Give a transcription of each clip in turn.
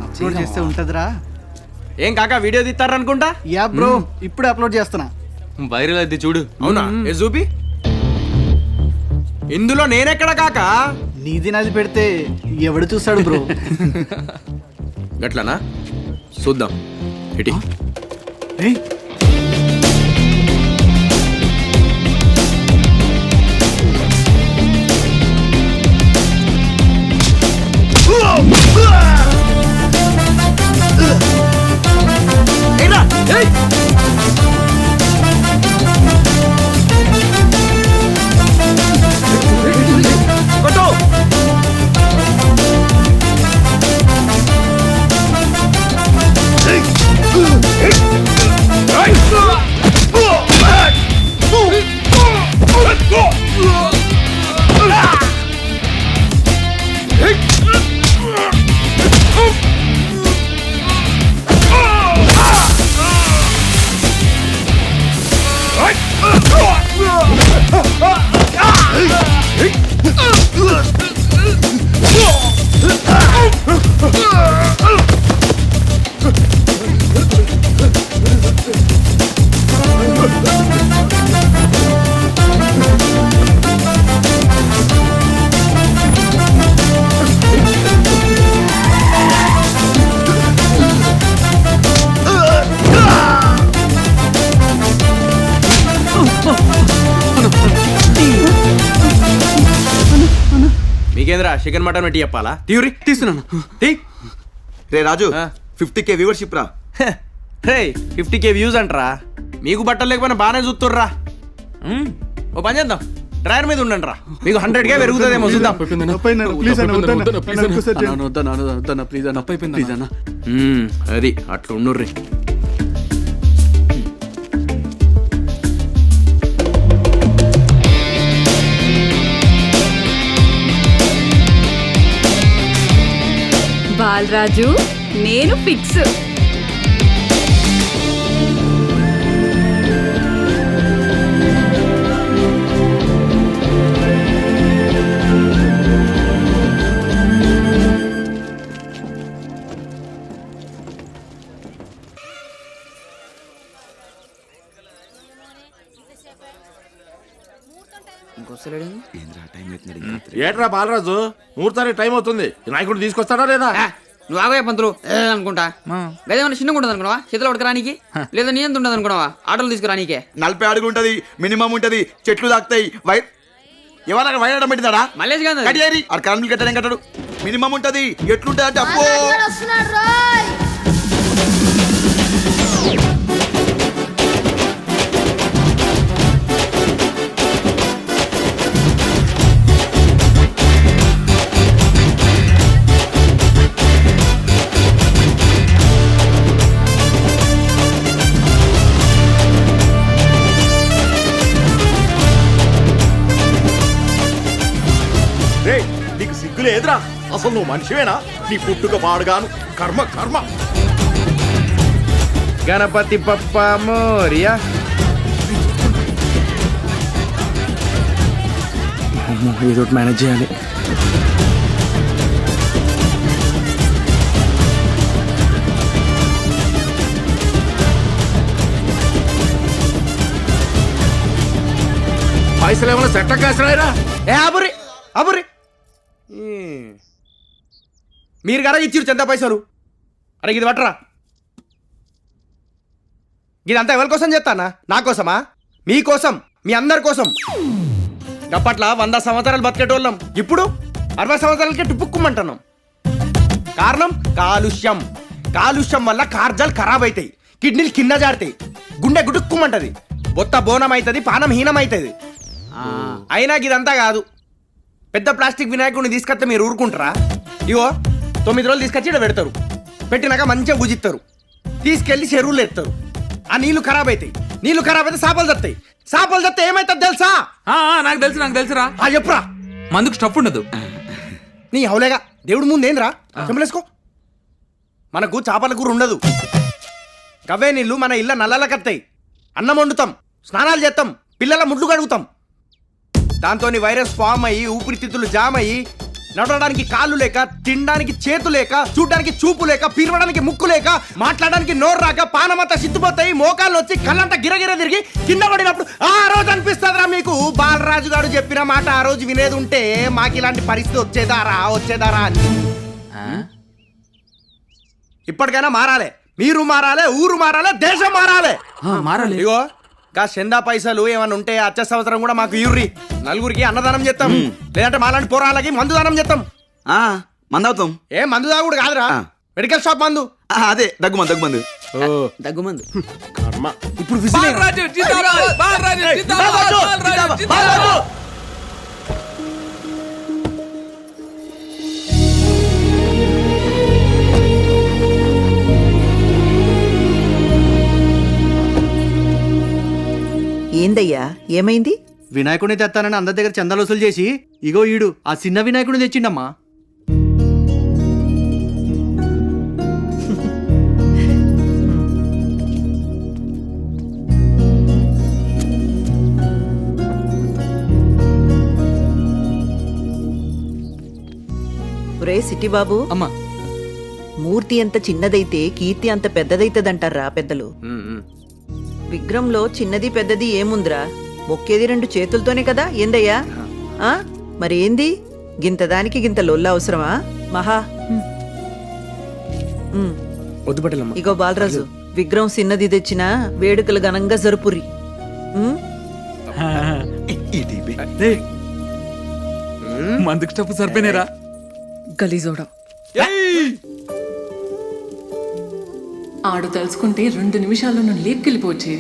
Upload చేస్తే ఉంటదిరా. ఏం కాకా వీడియో తీస్తారనుకుంటా? యా బ్రో, ఇప్పుడే అప్లోడ్ చేస్తున్నా. వైరల్ అది చూడు. అవునా? ఏ చూపి. ఇందులో నేనెక్కడ కాకా? నీది నాది పెడితే ఎవడు చూస్తాడు బ్రో? గట్లనా? చూద్దాం. ఇటీ ఏయ్, మీకేంద్రా చికెన్ మటన్ పెట్టి చెప్పాలా? తీవ్రి తీస్తున్నాను. రే రాజు, ఆ. 50K వ్యూవర్షిప్ రా. రే 50K వ్యూస్ అంటరా? మీకు బట్టలు లేకపోయినా బాగానే చూస్తుర్రా. ఓ పని చేద్దాం, డ్రైవర్ మీద ఉండండి రా, మీకు 100K పెరుగుతుందేమో చూద్దాం. అది అట్లా ఉండుర్రి. బాలరాజు నేను ఫిక్స్. ఏట్రా బాలరాజు, ముహూర్తానికి టైం అవుతుంది. నాయకుడు తీసుకొస్తాడా లేదా? నువ్వు ఆగోయా పంతులు అనుకుంటా. గదేమన్నా చిన్నగా ఉంటుంది అనుకున్నావా? చేతిలో పట్టుకురానికి లేదా నీ ఎంత ఉండదు అనుకున్నావా? ఆటోలు తీసుకురానికే 40 అడుగు ఉంటది, మినిమం ఉంటది, చెట్లు తాకుతాయి. ఎవరైనా వైరడం పెట్టినాడా? మల్లేష్ గాంధీ కడియారి ఆ కరెంట్ కట్టడం కట్టడు. మినిమం ఉంటది, ఎట్లుంటది అంటే అబ్బో. నీకు సిగ్గు లేదురా? అసలు నువ్వు మనిషివేనా? నీ పుట్టుక పాడుగాను. కర్మ కర్మ. గణపతి పప్ప మోరియా. ఏదో మేనేజ్ చేయాలి. పైసలు ఏమైనా సెట్ట కాసినాయిరా? ఏ అబురి అబురి, మీరు కదా ఇచ్చిరు చెంత పైసలు. అరే ఇది పట్టరా. ఇదంతా ఎవరి కోసం చేస్తానా? నా కోసమా? మీకోసం, మీ అందరి కోసం. అప్పట్లో 100 సంవత్సరాలు బతికేటోళ్ళం, ఇప్పుడు 60 సంవత్సరాలకే టుపుక్కుమంటున్నాం. కారణం కాలుష్యం. కాలుష్యం వల్ల కార్జాలు ఖరాబ్ అవుతాయి, కిడ్నీలు కింద జారుతాయి, గుండె గుడుక్కుమంటది, బొత్త బోనం అవుతుంది, పానం హీనం అవుతుంది. అయినా ఇదంతా కాదు. పెద్ద ప్లాస్టిక్ వినాయకుడిని తీసుకొస్తే మీరు ఊరుకుంటారా? ఇగో 9 రోజులు తీసుకొచ్చి ఇక్కడ పెడతారు, పెట్టినాక మంచిగా గుజిస్తారు, తీసుకెళ్లి చెరువులు ఎత్తారు. ఆ నీళ్లు ఖరాబ్ అవుతాయి, నీళ్లు ఖరాబ్ అయితే చేపలు తత్తాయి, చేపలు తత్తే ఏమైతుంది తెలుసా? నాకు తెలుసురా. చెప్పురా. మందుకు స్టఫ్ ఉండదు. నీ హౌలేగా దేవుడు ముందేంద్రా చెంపలేసుకో. మనకు చేపల కూర ఉండదు. గవ్వే నీళ్ళు మన ఇళ్ళ నల్లలకత్తాయి. అన్నం వండుతాం, స్నానాలు చేస్తాం, పిల్లల ముడ్లు కడుగుతాం. దాంతో వైరస్ ఫామ్ అయ్యి ఊపిరితిత్తులు జామ్ అయ్యి నడవడానికి కాళ్ళు లేక, తినడానికి చేతు లేక, చూడడానికి చూపు లేక, పీలవడానికి ముక్కు లేక, మాట్లాడడానికి నోరు రాక, పానమంతా సిద్ధిపోతాయి, మోకాళ్ళు వచ్చి కళ్ళంతా గిరగిర తిరిగి కింద పడినప్పుడు ఆ రోజు అనిపిస్తుందిరా మీకు బాలరాజు గారు చెప్పిన మాట ఆ రోజు వినేది ఉంటే మాకు ఇలాంటి పరిస్థితి వచ్చేదారా అని. ఇప్పటికైనా మారాలి, మీరు మారాలి, ఊరు మారాలి, దేశం మారాలి. మారాలి. ఇగో గా చందా పైసలు ఏమన్నా ఉంటే వచ్చే సంవత్సరం కూడా మాకు ఇవ్వరి, నలుగురికి అన్నదానం చేస్తాం, లేదంటే మాలాంటి పోరాళ్ళకి మందు దానం చేస్తాం. మందవుతాం. ఏ మందు తాగుడు కాదురా, మెడికల్ షాప్ మందు. అదే దగ్గుమంది. దగ్గుమందు. కర్మ. ఇప్పుడు విసిల్ వేయరా? బాలరాజు జిందాబాద్, బాలరాజు జిందాబాద్, బాలరాజు జిందాబాద్. ఏందయ్యా ఏమైంది? వినాయకుడిని తెస్తానని అందరి దగ్గర చందాలు వసూలు చేసి ఇగో ఈడు ఆ చిన్న వినాయకుడిని తెచ్చిండమ్మా. ఒరే సిటీ బాబు, అమ్మా మూర్తి ఎంత చిన్నదైతే కీర్తి అంత పెద్దదైతదంటారా పెద్దలు. విగ్రహంలో చిన్నది పెద్దది ఏముందిరా, మొక్కేది 2 చేతులతోనే కదా. ఏందయ్యా ఆ మరి ఏంది గింత దానికి గింత లొల్ల అవసరమా? మహా వద్దు పట్టేలమ్మ. ఇగో బాలరాజు, విగ్రహం చిన్నది తెచ్చినా వేడుకలు ఘనంగా జరుపురి. మందుకు స్టఫ్ సరిపోయినారా? గలీజోడం ఆడు తలుచుకుంటే 2 నిమిషాల్లో నన్ను లేపుకెళ్ళిపోవచ్చే,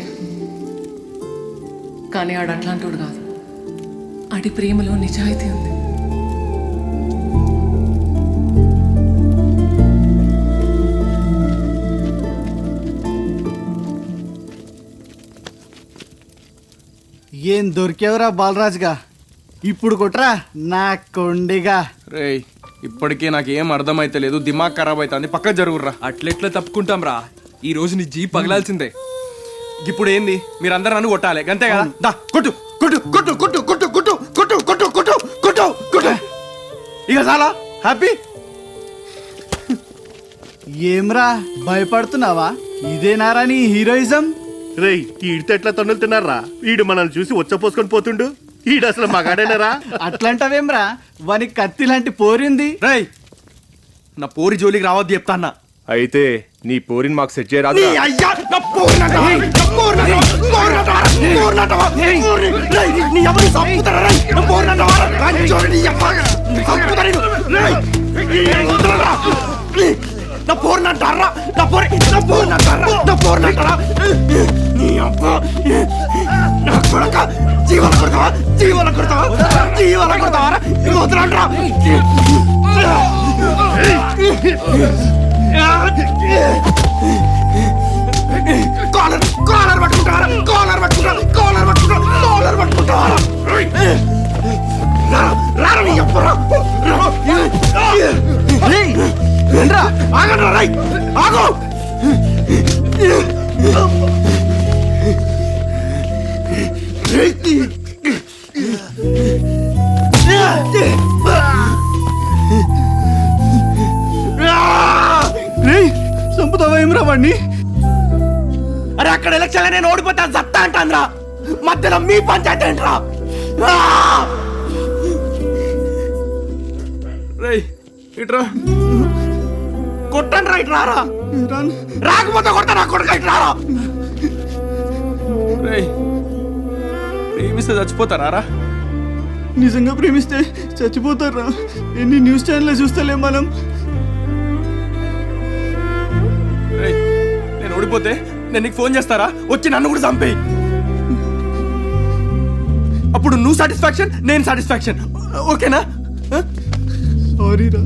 కానీ ఆడు అట్లాంటోడు కాదు. ఆడి ప్రేమలో నిజాయితీ ఉంది. ఏం దొరికేవరా బాలరాజుగా, ఇప్పుడు కొట్రా నా కొండిగా. రేయ్ ఇప్పటికే నాకు ఏం అర్థమైతే లేదు, దిమాగ్ ఖరాబ్ అవుతుంది, పక్క జరుగుర్రా. అట్లెట్లా తప్పుకుంటాం రా, ఈ రోజు నీ జీప్ పగలాల్సిందే. ఇప్పుడు ఏంది మీరందరూ నన్ను కొట్టాలి అంతే కదా. దా కొట్టు కొట్టు కొట్టు కొట్టు కొట్టు కొట్టు కొట్టు కొట్టు కొట్టు కొట్టు కొట్టు. ఇక చాలా హ్యాపీ. ఏమ్రా భయపడుతున్నావా? ఇదేనారా నీ హీరోయిజం? రేయ్ ఈడితో ఎట్లా తన్నులుతున్నారా? ఈడు మనల్ని చూసి వచ్చపోసుకొని పోతుండు. ఈడు అసలు మగాడేనరా? అట్లాంటవేమ్రా, వానికి కత్తి లాంటి పోరింది. రేయ్ నా పోరి జోలికి రావద్దు చెప్తా అన్న. అయితే నీ పోరిని మాకు సెట్ చేయరాదు. జీవన కొడతావా జీవన కొడతావా జీవన కొడతావా వదలండ్రా. కాలర్ కాలర్ పట్టుకుంటారా కాలర్ పట్టుకుంటారా కాలర్ పట్టుకుంటారా కాలర్ పట్టుకుంటారా రారా నీ అప్పరా ఆగండ్రా రై ఆగు. చంపుతావా ఏమ్రా వాడిని? అరే అక్కడ ఎలక్షన్ నేను ఓడిపోతా సత్తా అంటాంద్రా, మధ్యలో మీ పంచాయతీ ఏంట్రా? రేయ్ ఇట్రా కొట్టండి రా, ఇట్రారా. రాకపోతే కొడతా నా కొడుక, ఇట్రారా. రేయ్ ప్రేమిస్తే చచ్చిపోతారా? నిజంగా ప్రేమిస్తే చచ్చిపోతారా? ఎన్ని న్యూస్ ఛానల్ చూస్తలేం మనం. రేయ్ నేను ఓడిపోతే నేను నీకు ఫోన్ చేస్తారా, వచ్చి నన్ను కూడా చంపేయి. అప్పుడు నువ్వు సాటిస్ఫాక్షన్, నేను సాటిస్ఫాక్షన్, ఓకేనా? సారీ రా.